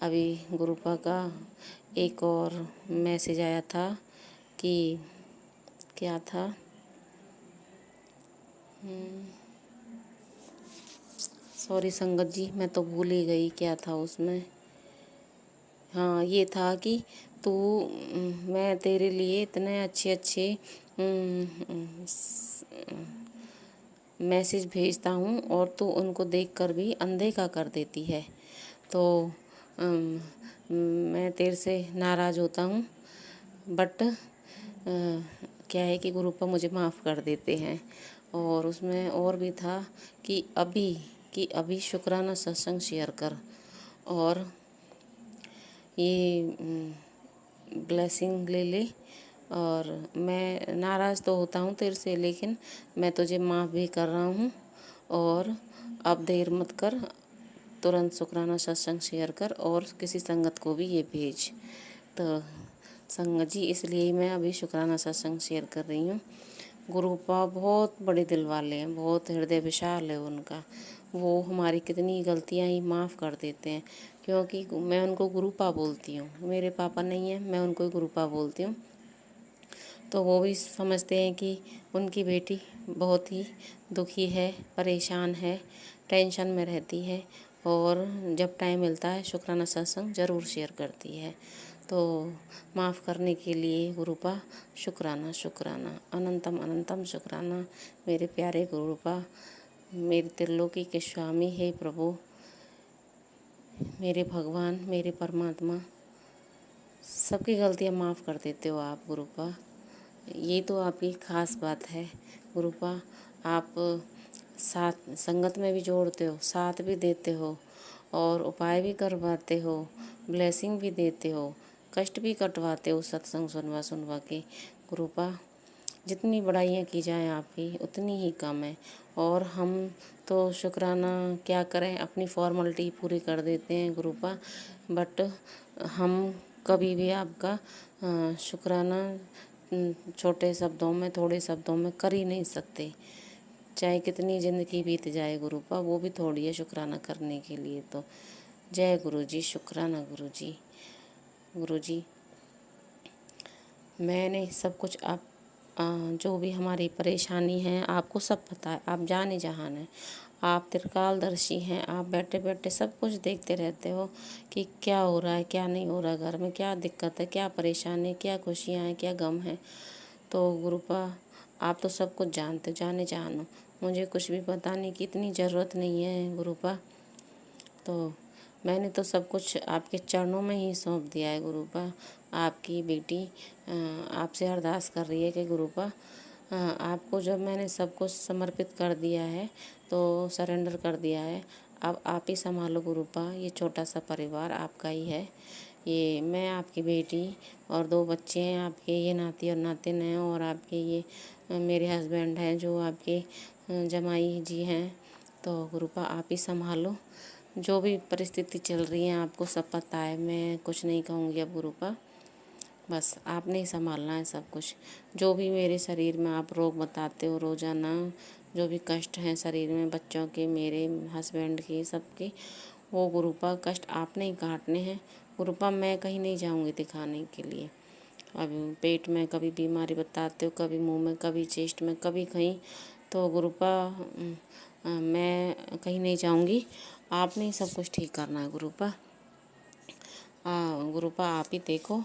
अभी गुरुपा का एक और मैसेज आया था कि क्या था, सॉरी संगत जी, मैं तो भूल ही गई क्या था उसमें। हाँ, ये था कि तू मैं तेरे लिए इतने अच्छे अच्छे मैसेज भेजता हूँ और तू उनको देखकर भी अनदेखा कर देती है। तो अम, मैं तेरे से नाराज़ होता हूँ, बट क्या है कि गुरुपा मुझे माफ़ कर देते हैं। और उसमें और भी था कि अभी शुक्राना सत्संग शेयर कर और ये ब्लेसिंग ले ले। और मैं नाराज़ तो होता हूँ तेरे से, लेकिन मैं तुझे माफ़ भी कर रहा हूँ और अब देर मत कर, तुरंत शुक्राना सत्संग शेयर कर और किसी संगत को भी ये भेज। तो संगत जी, इसलिए मैं अभी शुक्राना सत्संग शेयर कर रही हूँ। गुरुपा बहुत बड़े दिल वाले हैं, बहुत हृदय विशाल है उनका। वो हमारी कितनी गलतियाँ ही माफ़ कर देते हैं, क्योंकि मैं उनको गुरुपा बोलती हूँ। मेरे पापा नहीं हैं, मैं उनको गुरुपा बोलती हूँ। तो वो भी समझते हैं कि उनकी बेटी बहुत ही दुखी है, परेशान है, टेंशन में रहती है और जब टाइम मिलता है शुक्राना सत्संग ज़रूर शेयर करती है। तो माफ़ करने के लिए गुरुपा शुक्राना शुक्राना, अनंतम अनंतम शुक्राना मेरे प्यारे गुरुपा, मेरे त्रिलोकी के स्वामी हे प्रभु, मेरे भगवान, मेरे परमात्मा, सबकी गलतियाँ माफ़ कर देते हो आप गुरुपा। ये तो आपकी ख़ास बात है गुरुपा। आप साथ संगत में भी जोड़ते हो, साथ भी देते हो और उपाय भी करवाते हो, ब्लेसिंग भी देते हो, कष्ट भी कटवाते हो सत्संग सुनवा सुनवा के गुरुपा। जितनी बड़ाइयाँ की जाएँ आपकी उतनी ही कम है। और हम तो शुक्राना क्या करें, अपनी फॉर्मेलिटी पूरी कर देते हैं गुरुपा, बट हम कभी भी आपका शुक्राना छोटे शब्दों में, थोड़े शब्दों में कर ही नहीं सकते। चाहे कितनी ज़िंदगी बीत जाए गुरुपा, वो भी थोड़ी है शुक्राना करने के लिए। तो जय गुरु जी, शुक्राना गुरु जी। गुरु जी, मैंने सब कुछ आप जो भी हमारी परेशानी है आपको सब पता है, आप जाने जहान हैं, आप त्रिकालदर्शी हैं, आप बैठे बैठे सब कुछ देखते रहते हो कि क्या हो रहा है क्या नहीं हो रहा, घर में क्या दिक्कत है, क्या परेशानी, क्या खुशियाँ हैं, क्या गम है। तो गुरुपा, आप तो सब कुछ जानते हो, जाने जहान हो, मुझे कुछ भी बताने की इतनी ज़रूरत नहीं है गुरुपा। तो मैंने तो सब कुछ आपके चरणों में ही सौंप दिया है गुरुपा। आपकी बेटी आपसे अरदास कर रही है कि गुरुपा आपको जब मैंने सब कुछ समर्पित कर दिया है तो सरेंडर कर दिया है, अब आप ही संभालो गुरुपा। ये छोटा सा परिवार आपका ही है। ये मैं आपकी बेटी और 2 बच्चे हैं आपके, ये नाती और नातिन हैं, और आपके ये मेरे हस्बैंड हैं जो आपके जमाई जी हैं। तो गुरुपा आप ही संभालो। जो भी परिस्थिति चल रही है आपको सब पता है, मैं कुछ नहीं कहूँगी अब गुरुपा। बस आपने ही संभालना है सब कुछ। जो भी मेरे शरीर में आप रोग बताते हो रोज़ाना, जो भी कष्ट हैं शरीर में, बच्चों के, मेरे हस्बैंड के, सबके, वो गुरुपा कष्ट आपने ही काटने हैं। गुरुपा मैं कहीं नहीं जाऊंगी दिखाने के लिए। अभी पेट में कभी बीमारी बताते हो, कभी मुंह में, कभी चेस्ट में, कभी कहीं। तो गुरुपा मैं कहीं नहीं जाऊंगी, आपने ही सब कुछ ठीक करना है गुरुपा। गुरुपा आप ही देखो।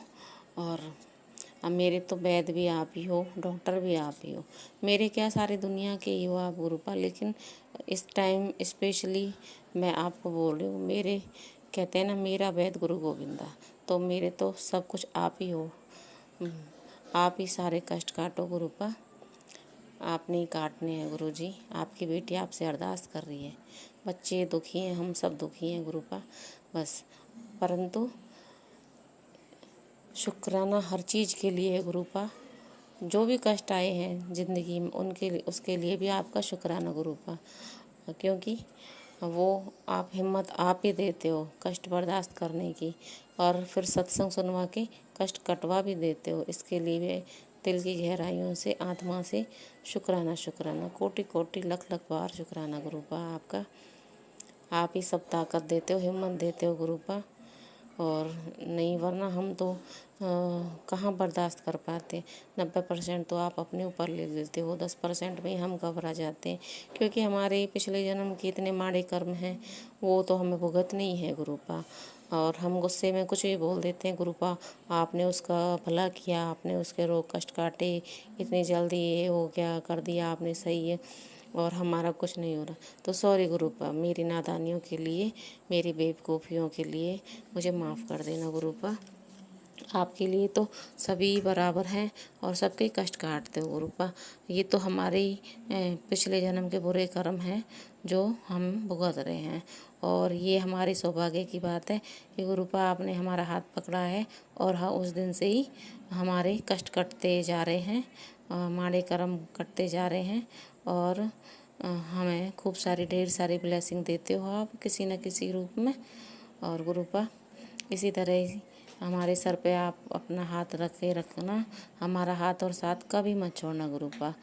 और अब मेरे तो वैद्य भी आप ही हो, डॉक्टर भी आप ही हो, मेरे क्या सारी दुनिया के ही हो आप गुरुपा। लेकिन इस टाइम स्पेशली मैं आपको बोल रही हूँ, मेरे कहते हैं ना, मेरा वैद्य गुरु गोविंदा, तो मेरे तो सब कुछ आप ही हो। आप ही सारे कष्ट काटो गुरुपा, आपने ही काटने हैं गुरुजी। आपकी बेटी आपसे अरदास कर रही है। बच्चे दुखी हैं, हम सब दुखी हैं गुरुपा, बस। परंतु शुक्राना हर चीज़ के लिए है गुरुपा। जो भी कष्ट आए हैं ज़िंदगी में, उनके लिए, उसके लिए भी आपका शुक्राना गुरुपा। क्योंकि वो आप हिम्मत आप ही देते हो कष्ट बर्दाश्त करने की, और फिर सत्संग सुनवा के कष्ट कटवा भी देते हो। इसके लिए भी दिल की गहराइयों से, आत्मा से शुक्राना, शुक्राना, कोटि कोटि लख लख बार शुक्राना गुरुपा आपका। आप ही सब ताकत देते हो, हिम्मत देते हो गुरुपा। और नहीं, वरना हम तो कहाँ बर्दाश्त कर पाते। 90% तो आप अपने ऊपर ले लेते हो, 10% में ही हम घबरा जाते हैं। क्योंकि हमारे पिछले जन्म के इतने माड़े कर्म हैं, वो तो हमें भुगतने ही है गुरुपा। और हम गुस्से में कुछ भी बोल देते हैं गुरुपा। आपने उसका भला किया, आपने उसके रोग कष्ट काटे, इतनी जल्दी ये हो गया, कर दिया आपने, सही है, और हमारा कुछ नहीं हो रहा। तो सॉरी गुरुपा, मेरी नादानियों के लिए, मेरी बेवकूफ़ियों के लिए मुझे माफ़ कर देना गुरुपा। आपके लिए तो सभी बराबर हैं और सबके कष्ट काटते हो गुरुपा। ये तो हमारे ही पिछले जन्म के बुरे कर्म हैं जो हम भुगत रहे हैं। और ये हमारे सौभाग्य की बात है कि गुरुपा आपने हमारा हाथ पकड़ा है, और हाँ, उस दिन से ही हमारे कष्ट कटते जा रहे हैं, माड़े कर्म कटते जा रहे हैं। और हमें खूब सारी, ढेर सारी ब्लेसिंग देते हो आप किसी न किसी रूप में। और गुरुपा इसी तरह ही हमारे सर पे आप अपना हाथ रख के रखना, हमारा हाथ और साथ कभी मत छोड़ना गुरुपा।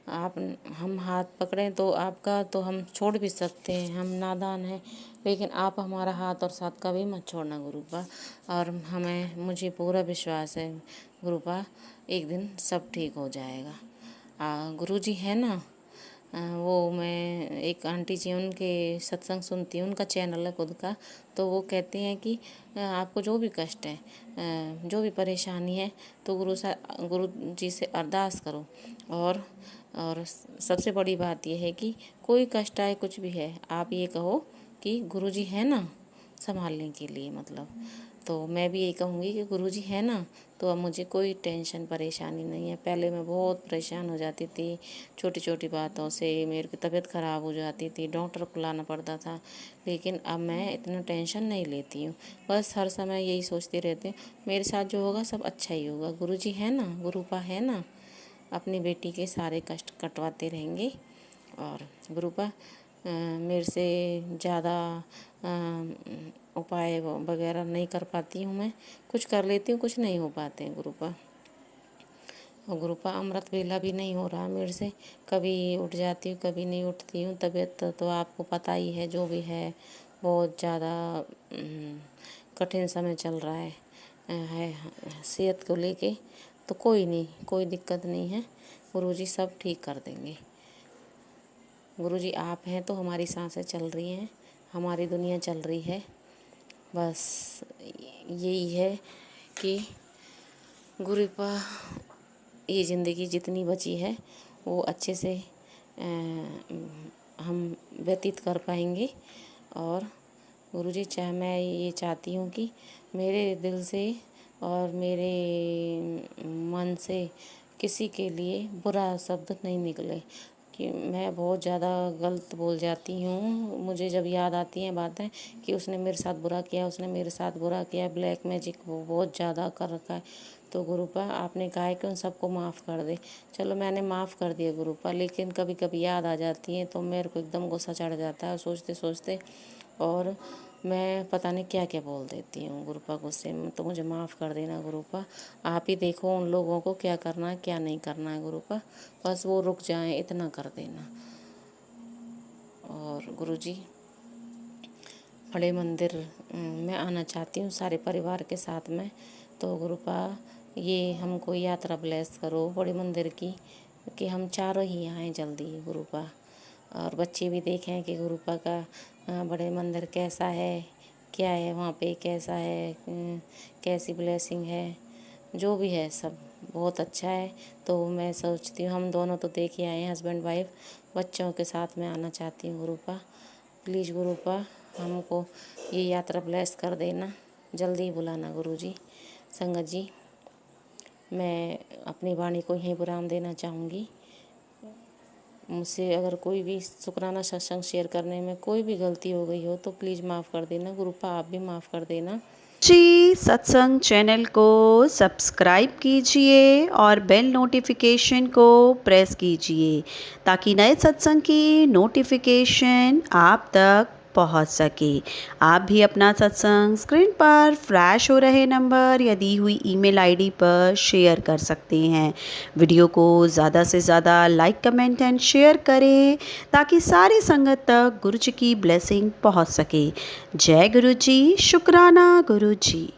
आप, हम हाथ पकड़ें तो आपका तो हम छोड़ भी सकते हैं, हम नादान हैं, लेकिन आप हमारा हाथ और साथ कभी मत छोड़ना गुरुपा। और मुझे पूरा विश्वास है गुरुपा, एक दिन सब ठीक हो जाएगा। गुरुजी है ना, वो मैं एक आंटी जी उनके सत्संग सुनती हूँ, उनका चैनल है खुद का। तो वो कहती हैं कि आपको जो भी कष्ट है, जो भी परेशानी है, तो गुरु जी से अरदास करो। और सबसे बड़ी बात यह है कि कोई कष्ट आए, कुछ भी है, आप ये कहो कि गुरु जी है ना संभालने के लिए, मतलब। तो मैं भी यही कहूँगी कि गुरुजी है ना, तो अब मुझे कोई टेंशन परेशानी नहीं है। पहले मैं बहुत परेशान हो जाती थी, छोटी छोटी बातों से मेरी तबीयत ख़राब हो जाती थी, डॉक्टर को लाना पड़ता था। लेकिन अब मैं इतना टेंशन नहीं लेती हूँ, बस हर समय यही सोचती रहती हूँ मेरे साथ जो होगा सब अच्छा ही होगा। गुरुजी है ना, गुरुपा है ना, अपनी बेटी के सारे कष्ट कटवाते रहेंगे। और गुरुपा मेरे से ज़्यादा उपाय वगैरह नहीं कर पाती हूँ मैं, कुछ कर लेती हूँ, कुछ नहीं हो पाते हैं गुरुपा। और गुरुपा अमृत वेला भी नहीं हो रहा मेरे से, कभी उठ जाती हूँ, कभी नहीं उठती हूँ। तबीयत तो आपको पता ही है, जो भी है, बहुत ज़्यादा कठिन समय चल रहा है सेहत को लेके। तो कोई नहीं, कोई दिक्कत नहीं है, गुरुजी सब ठीक कर देंगे। गुरुजी आप हैं तो हमारी सांसें चल रही हैं, हमारी दुनिया चल रही है। बस यही है कि गुरुपा ये ज़िंदगी जितनी बची है वो अच्छे से हम व्यतीत कर पाएंगे। और गुरुजी, चाहे मैं ये चाहती हूँ कि मेरे दिल से और मेरे मन से किसी के लिए बुरा शब्द नहीं निकले, कि मैं बहुत ज़्यादा गलत बोल जाती हूँ। मुझे जब याद आती हैं बातें कि उसने मेरे साथ बुरा किया, उसने मेरे साथ बुरा किया, ब्लैक मैजिक वो बहुत ज़्यादा कर रखा है, तो गुरुपा आपने कहा है कि उन सबको माफ़ कर दे। चलो मैंने माफ़ कर दिया गुरुपा, लेकिन कभी कभी याद आ जाती हैं तो मेरे को एकदम गुस्सा चढ़ जाता है सोचते सोचते, और मैं पता नहीं क्या क्या बोल देती हूँ गुरुपा गुस्से में। तो मुझे माफ़ कर देना गुरुपा। आप ही देखो उन लोगों को क्या करना है क्या नहीं करना है गुरुपा, बस वो रुक जाएं इतना कर देना। और गुरुजी, बड़े मंदिर मैं आना चाहती हूँ सारे परिवार के साथ में, तो गुरुपा ये हमको यात्रा ब्लेस करो बड़े मंदिर की, कि हम चारों ही आएँ जल्दी गुरुपा, और बच्चे भी देखें कि गुरुपा का बड़े मंदिर कैसा है, क्या है वहाँ पे, कैसा है, कैसी ब्लेसिंग है, जो भी है सब बहुत अच्छा है। तो मैं सोचती हूँ हम दोनों तो देख ही आए हैं, हस्बैंड वाइफ, बच्चों के साथ मैं आना चाहती हूँ गुरुपा। प्लीज़ गुरुपा हमको ये यात्रा ब्लेस कर देना, जल्दी बुलाना गुरुजी। संगत जी, मैं अपनी वाणी को यहीं विराम देना चाहूँगी। मुझसे अगर कोई भी शुक्राना सत्संग शेयर करने में कोई भी गलती हो गई हो तो प्लीज़ माफ़ कर देना गुरुपा, आप भी माफ़ कर देना जी। सत्संग चैनल को सब्सक्राइब कीजिए और बेल नोटिफिकेशन को प्रेस कीजिए ताकि नए सत्संग की नोटिफिकेशन आप तक पहुंच सके। आप भी अपना सत्संग स्क्रीन पर फ्लैश हो रहे नंबर या दी हुई ईमेल आईडी पर शेयर कर सकते हैं। वीडियो को ज़्यादा से ज़्यादा लाइक कमेंट एंड शेयर करें ताकि सारी संगत तक गुरु जी की ब्लेसिंग पहुंच सके। जय गुरु जी, शुक्राना गुरु जी।